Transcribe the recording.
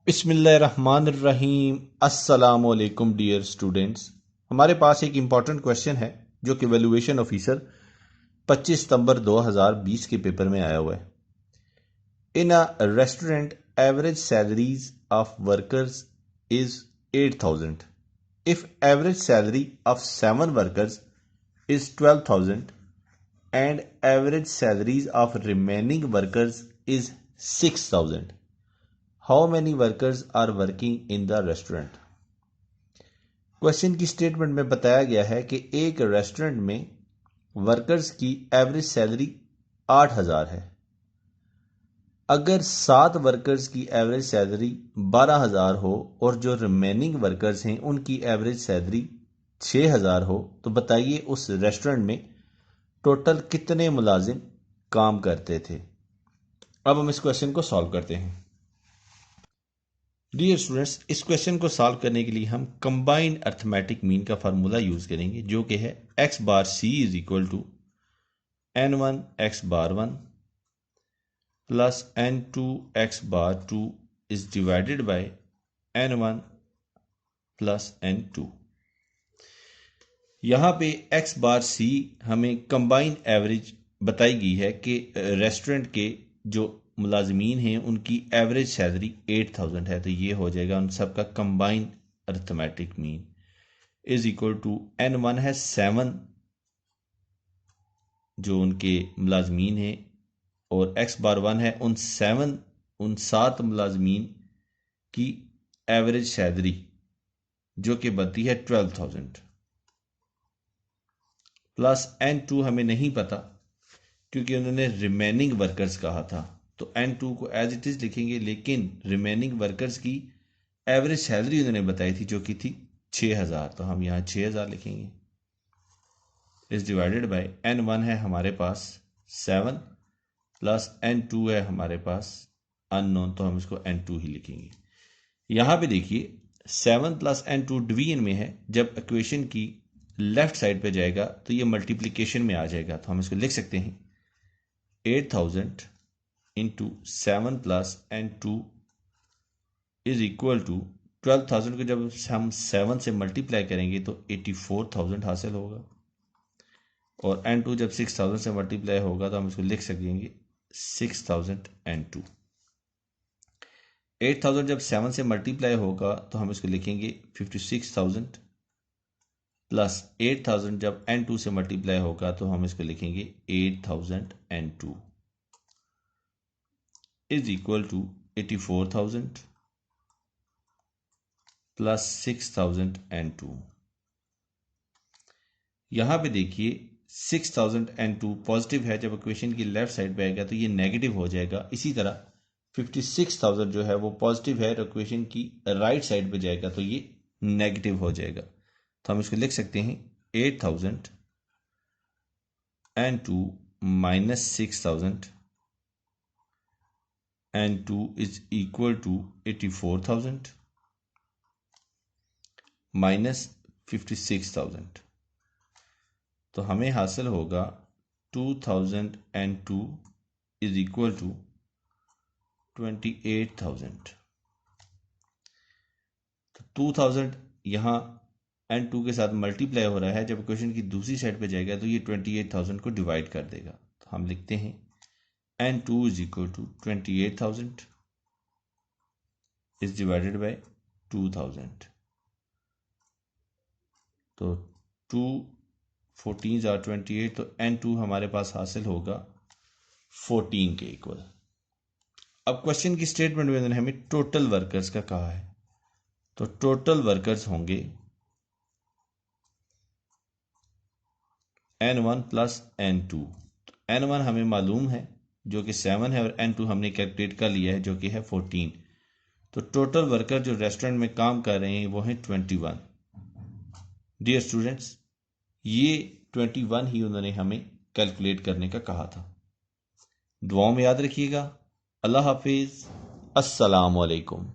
बिस्मिल्लाहिर्रहमानिर्रहीम। अस्सलामुअलैकुम dear students. हमारे पास एक इम्पॉर्टेंट क्वेश्चन है जो कि वैल्यूएशन ऑफिसर 25 सितंबर 2020 के पेपर में आया हुआ है। In a restaurant average salaries of workers is 8,000 if average salary of 7 workers is 12,000 and average salaries of remaining workers is 6,000. How many workers are working in the restaurant? Question की statement में बताया गया है कि एक restaurant में workers की average salary 8,000 है। अगर 7 वर्कर्स की एवरेज सैलरी 12,000 हो और जो रिमेनिंग वर्कर्स हैं उनकी एवरेज सैलरी 6,000 हो तो बताइए उस रेस्टोरेंट में टोटल कितने मुलाजिम काम करते थे। अब हम इस क्वेश्चन को सॉल्व करते हैं। डियर स्टूडेंट्स, इस क्वेश्चन को सॉल्व करने के लिए हम कंबाइंड अर्थमेटिक मीन का फार्मूला यूज करेंगे जो कि है x bar c is equal to n1 x bar 1 plus n2 x bar 2 is divided by n1 plus n2। यहाँ पे एक्स बार सी हमें कंबाइंड एवरेज बताई गई है कि रेस्टोरेंट के जो मुलाजमीन हैं उनकी एवरेज सैलरी 8,000 है, तो ये हो जाएगा उन सब का combined arithmetic mean is equal to n1 है 7 जो उनके मुलाजमीन हैं और x बार 1 है उन 7 मुलाजमीन की एवरेज सैलरी जो कि बनती है 12,000 प्लस n2 हमें नहीं पता क्योंकि उन्होंने रिमेनिंग वर्कर्स कहा था, तो n2 को एज इट इज लिखेंगे, लेकिन रिमेनिंग वर्कर्स की एवरेज सैलरी उन्होंने बताई थी जो कि थी 6,000, तो हम यहाँ 6,000 लिखेंगे इज डिवाइडेड बाय n1 है हमारे पास 7 प्लस n2 है हमारे पास अननोन, तो हम इसको n2 ही लिखेंगे। यहाँ पे देखिए 7 प्लस n2 डिवीजन में है, जब इक्वेशन की लेफ्ट साइड पे जाएगा तो ये मल्टीप्लिकेशन में आ जाएगा, तो हम इसको लिख सकते हैं 8,000 into 7 plus n2 is equal to 12,000 को जब हम 7 से मल्टीप्लाई करेंगे तो 84,000 हासिल होगा और n2 जब 6,000 से मल्टीप्लाई होगा तो हम इसको लिख सकेंगे 6,000 n2। 8,000 जब 7 से मल्टीप्लाई होगा तो हम इसको लिखेंगे 56,000 प्लस 8,000 जब n2 से मल्टीप्लाई होगा तो हम इसको लिखेंगे 8,000 n2 is equal to 84,000 plus 6,000 n2। यहां पे देखिए 6,000 n2 पॉजिटिव है, जब इक्वेशन की लेफ्ट साइड पे आएगा तो ये नेगेटिव हो जाएगा। इसी तरह 56,000 जो है वो पॉजिटिव है, इक्वेशन की राइट साइड पे जाएगा तो ये नेगेटिव हो जाएगा, तो हम इसको लिख सकते हैं 8,000 n2 minus 6,000 n2 is equal to 84,000 minus 56,000, तो हमें हासिल होगा 2,002 इज इक्वल टू 28,000। तो 2,000 यहाँ n2 के साथ मल्टीप्लाई हो रहा है, जब इक्वेशन की दूसरी साइड पे जाएगा तो ये 28,000 को डिवाइड कर देगा, तो हम लिखते हैं n2 is equal to 28,000 is divided by 2,000, तो 2 14 और 28, तो n2 हमारे पास हासिल होगा 14 के इक्वल। अब क्वेश्चन की स्टेटमेंट में हमें टोटल वर्कर्स का कहा है, तो टोटल वर्कर्स होंगे n1 प्लस n2। n1 हमें मालूम है जो कि 7 है और n2 हमने कैलकुलेट कर लिया है जो कि है 14, तो टोटल वर्कर जो रेस्टोरेंट में काम कर रहे हैं वो हैं 21। डियर स्टूडेंट्स, ये 21 ही उन्होंने हमें कैलकुलेट करने का कहा था। दुआओं में याद रखिएगा। अल्लाह हाफिज। अस्सलाम वालेकुम।